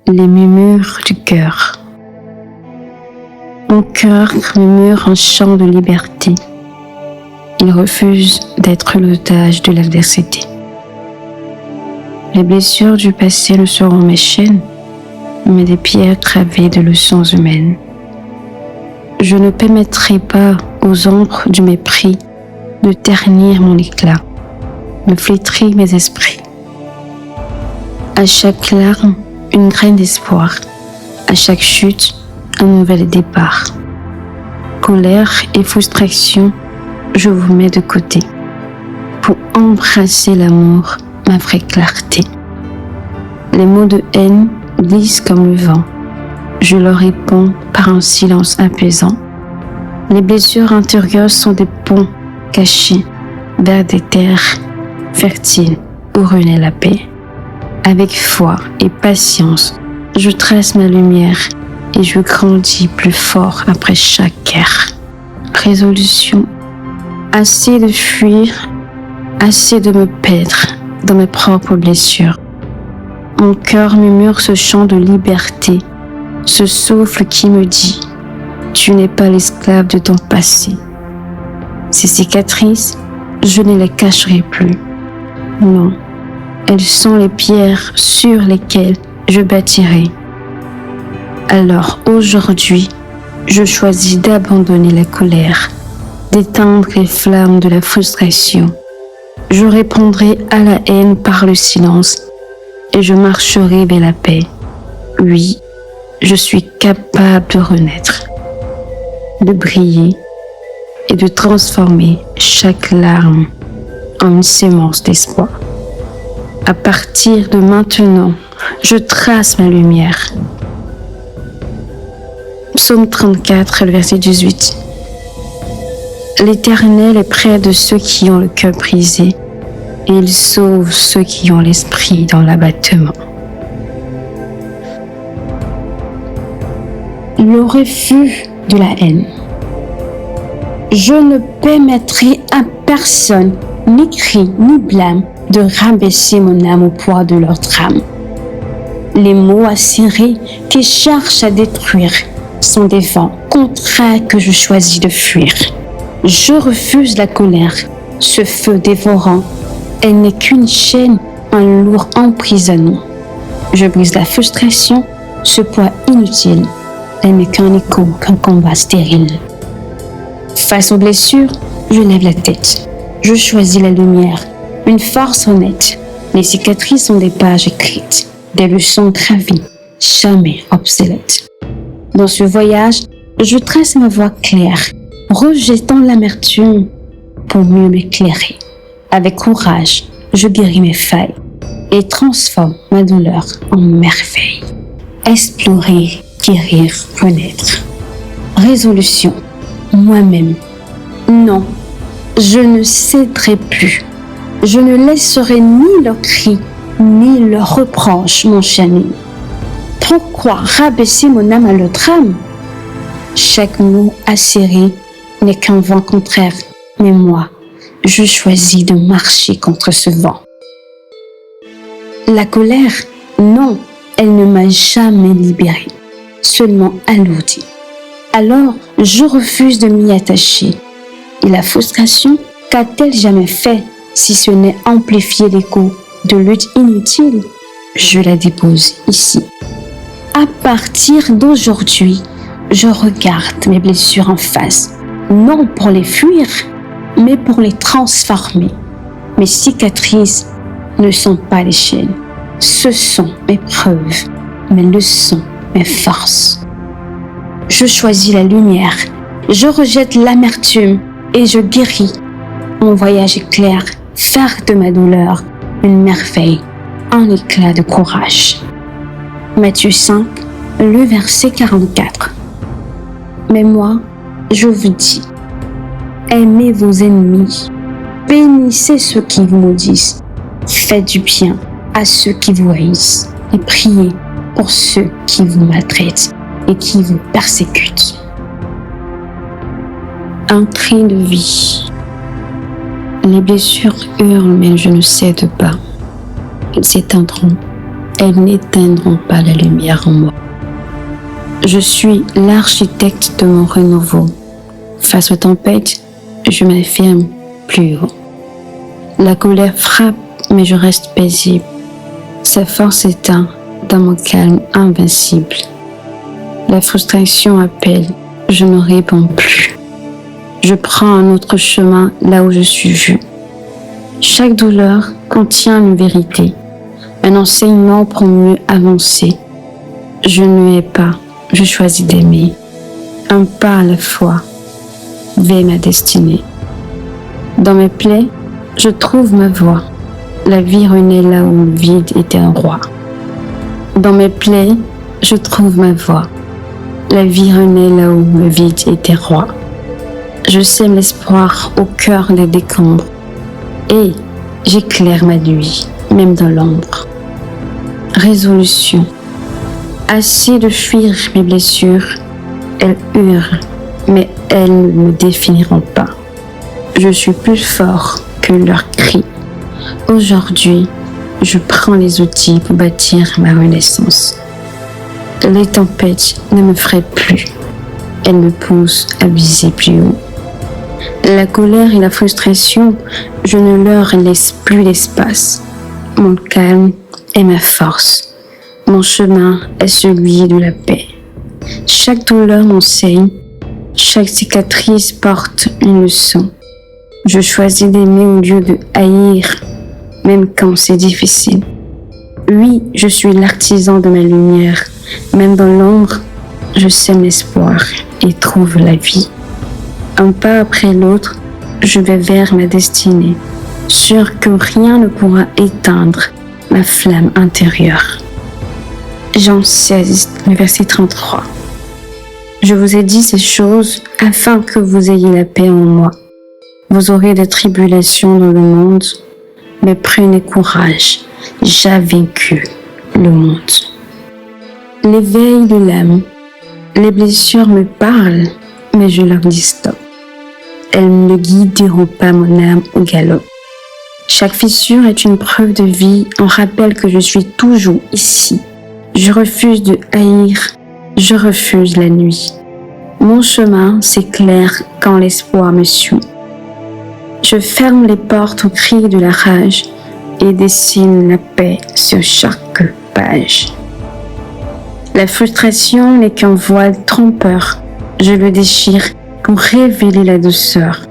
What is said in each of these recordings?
Les murmures du cœur. Mon cœur murmure un chant de liberté. Il refuse d'être l'otage de l'adversité. Les blessures du passé ne seront mes chaînes, mais des pierres gravées de leçons humaines. Je ne permettrai pas aux ombres du mépris de ternir mon éclat, de flétrir mes esprits. À chaque larme, une graine d'espoir. À chaque chute, un nouvel départ. Colère et frustration, je vous mets de côté pour embrasser l'amour, ma vraie clarté. Les mots de haine glissent comme le vent. Je leur réponds par un silence apaisant. Les blessures intérieures sont des ponts cachés vers des terres fertiles où renaît la paix. Avec foi et patience, je trace ma lumière et je grandis plus fort après chaque guerre. Résolution. Assez de fuir, assez de me perdre dans mes propres blessures. Mon cœur murmure ce chant de liberté, ce souffle qui me dit « Tu n'es pas l'esclave de ton passé ». Ces cicatrices, je ne les cacherai plus. Non. Elles sont les pierres sur lesquelles je bâtirai. Alors aujourd'hui, je choisis d'abandonner la colère, d'éteindre les flammes de la frustration. Je répondrai à la haine par le silence et je marcherai vers la paix. Oui, je suis capable de renaître, de briller et de transformer chaque larme en une sémence d'espoir. À partir de maintenant, je trace ma lumière. Psaume 34, le verset 18. L'Éternel est près de ceux qui ont le cœur brisé, et il sauve ceux qui ont l'esprit dans l'abattement. Le refus de la haine. Je ne permettrai à personne, ni cri, ni blâme, de rabaisser mon âme au poids de leur trame. Les mots acérés qui cherchent à détruire sont des vents contraires que je choisis de fuir. Je refuse la colère, ce feu dévorant. Elle n'est qu'une chaîne, un lourd emprisonnement. Je brise la frustration, ce poids inutile. Elle n'est qu'un écho, qu'un combat stérile. Face aux blessures, je lève la tête. Je choisis la lumière. Une force honnête. Les cicatrices sont des pages écrites, des leçons gravies, jamais obsolètes. Dans ce voyage, je trace ma voie claire, rejetant l'amertume pour mieux m'éclairer. Avec courage, je guéris mes failles et transforme ma douleur en merveille. Explorer, guérir, renaître. Résolution, moi-même. Non, je ne céderai plus. Je ne laisserai ni leurs cris, ni leurs reproches m'enchaîner. Pourquoi rabaisser mon âme à l'autre âme? Chaque mot acéré n'est qu'un vent contraire, mais moi, je choisis de marcher contre ce vent. La colère, non, elle ne m'a jamais libérée, seulement alourdie. Alors, je refuse de m'y attacher. Et la frustration, qu'a-t-elle jamais fait? Si ce n'est amplifier l'écho de lutte inutile, je la dépose ici. À partir d'aujourd'hui, je regarde mes blessures en face, non pour les fuir, mais pour les transformer. Mes cicatrices ne sont pas les chaînes, ce sont mes preuves, mes leçons, mes forces. Je choisis la lumière, je rejette l'amertume et je guéris. Mon voyage est clair. Faire de ma douleur une merveille, un éclat de courage. Matthieu 5, le verset 44. Mais moi, je vous dis, aimez vos ennemis, bénissez ceux qui vous maudissent, faites du bien à ceux qui vous haïssent et priez pour ceux qui vous maltraitent et qui vous persécutent. Un cri de vie. Les blessures hurlent, mais je ne cède pas. Elles s'éteindront, elles n'éteindront pas la lumière en moi. Je suis l'architecte de mon renouveau. Face aux tempêtes, je m'affirme plus haut. La colère frappe, mais je reste paisible. Sa force éteint dans mon calme invincible. La frustration appelle, je ne réponds plus. Je prends un autre chemin là où je suis vu. Chaque douleur contient une vérité, un enseignement pour mieux avancer. Je ne hais pas, je choisis d'aimer. Un pas à la fois, vers ma destinée. Dans mes plaies, je trouve ma voie. La vie renaît là où le vide était un roi. Dans mes plaies, je trouve ma voie. La vie renaît là où le vide était roi. Je sème l'espoir au cœur des décombres. Et j'éclaire ma nuit, même dans l'ombre. Résolution. Assez de fuir mes blessures. Elles hurlent, mais elles ne me définiront pas. Je suis plus fort que leurs cris. Aujourd'hui, je prends les outils pour bâtir ma renaissance. Les tempêtes ne me fraient plus. Elles me poussent à viser plus haut. La colère et la frustration, je ne leur laisse plus l'espace. Mon calme est ma force. Mon chemin est celui de la paix. Chaque douleur m'enseigne. Chaque cicatrice porte une leçon. Je choisis d'aimer au lieu de haïr, même quand c'est difficile. Oui, je suis l'artisan de ma lumière. Même dans l'ombre, je sème l'espoir et trouve la vie. Un pas après l'autre, je vais vers ma destinée, sûr que rien ne pourra éteindre ma flamme intérieure. Jean 16, le verset 33. Je vous ai dit ces choses afin que vous ayez la paix en moi. Vous aurez des tribulations dans le monde, mais prenez courage, j'ai vaincu le monde. L'éveil de l'âme. Les blessures me parlent, mais je leur dis stop. Elles ne guideront pas mon âme au galop. Chaque fissure est une preuve de vie, un rappel que je suis toujours ici. Je refuse de haïr, je refuse la nuit. Mon chemin s'éclaire quand l'espoir me suit. Je ferme les portes aux cris de la rage et dessine la paix sur chaque page. La frustration n'est qu'un voile trompeur. Je le déchire pour révéler la douceur.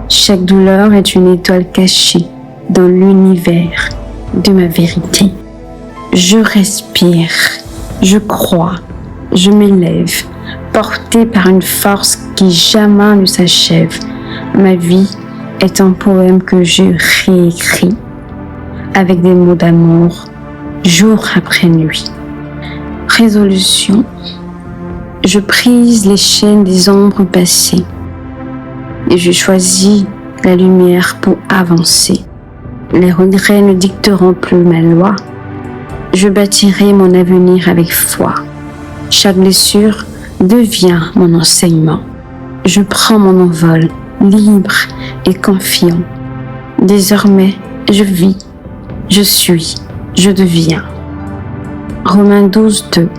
Chaque douleur est une étoile cachée dans l'univers de ma vérité. Je respire, je crois, je m'élève, porté par une force qui jamais ne s'achève. Ma vie est un poème que je réécris avec des mots d'amour, jour après nuit. Résolution. Je brise les chaînes des ombres passées et je choisis la lumière pour avancer. Les regrets ne dicteront plus ma loi. Je bâtirai mon avenir avec foi. Chaque blessure devient mon enseignement. Je prends mon envol, libre et confiant. Désormais, je vis, je suis, je deviens. Romains 12, 2.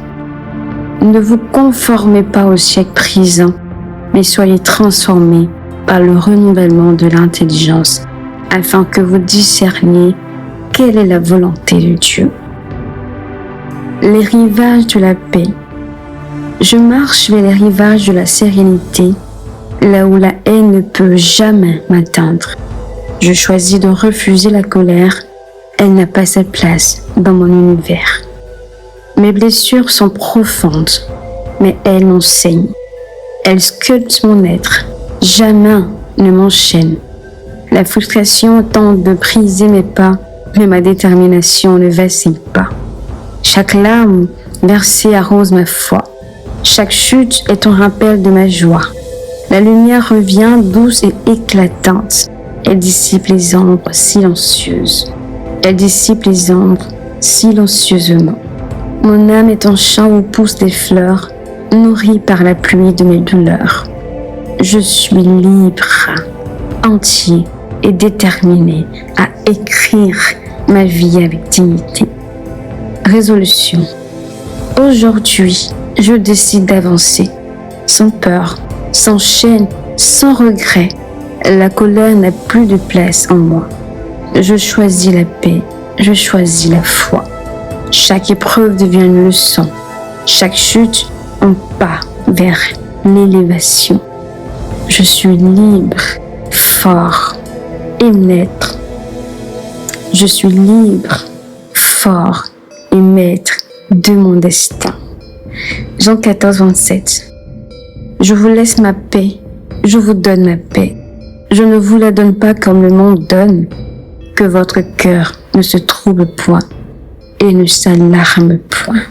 Ne vous conformez pas au siècle présent, mais soyez transformés par le renouvellement de l'intelligence, afin que vous discerniez quelle est la volonté de Dieu. Les rivages de la paix. Je marche vers les rivages de la sérénité, là où la haine ne peut jamais m'atteindre. Je choisis de refuser la colère, elle n'a pas sa place dans mon univers. Mes blessures sont profondes, mais elles m'enseignent. Elles sculptent mon être, jamais ne m'enchaînent. La frustration tente de briser mes pas, mais ma détermination ne vacille pas. Chaque larme versée arrose ma foi. Chaque chute est un rappel de ma joie. La lumière revient douce et éclatante. Elle dissipe les ombres silencieuses. Elle dissipe les ombres silencieusement. Mon âme est un champ où poussent des fleurs, nourrie par la pluie de mes douleurs. Je suis libre, entier et déterminé à écrire ma vie avec dignité. Résolution. Aujourd'hui, je décide d'avancer, sans peur, sans chaîne, sans regret. La colère n'a plus de place en moi. Je choisis la paix, je choisis la foi. Chaque épreuve devient une leçon. Chaque chute, un pas vers l'élévation. Je suis libre, fort et maître. Je suis libre, fort et maître de mon destin. Jean 14, 27. Je vous laisse ma paix, je vous donne ma paix. Je ne vous la donne pas comme le monde donne. Que votre cœur ne se trouble point et ne s'alarme point.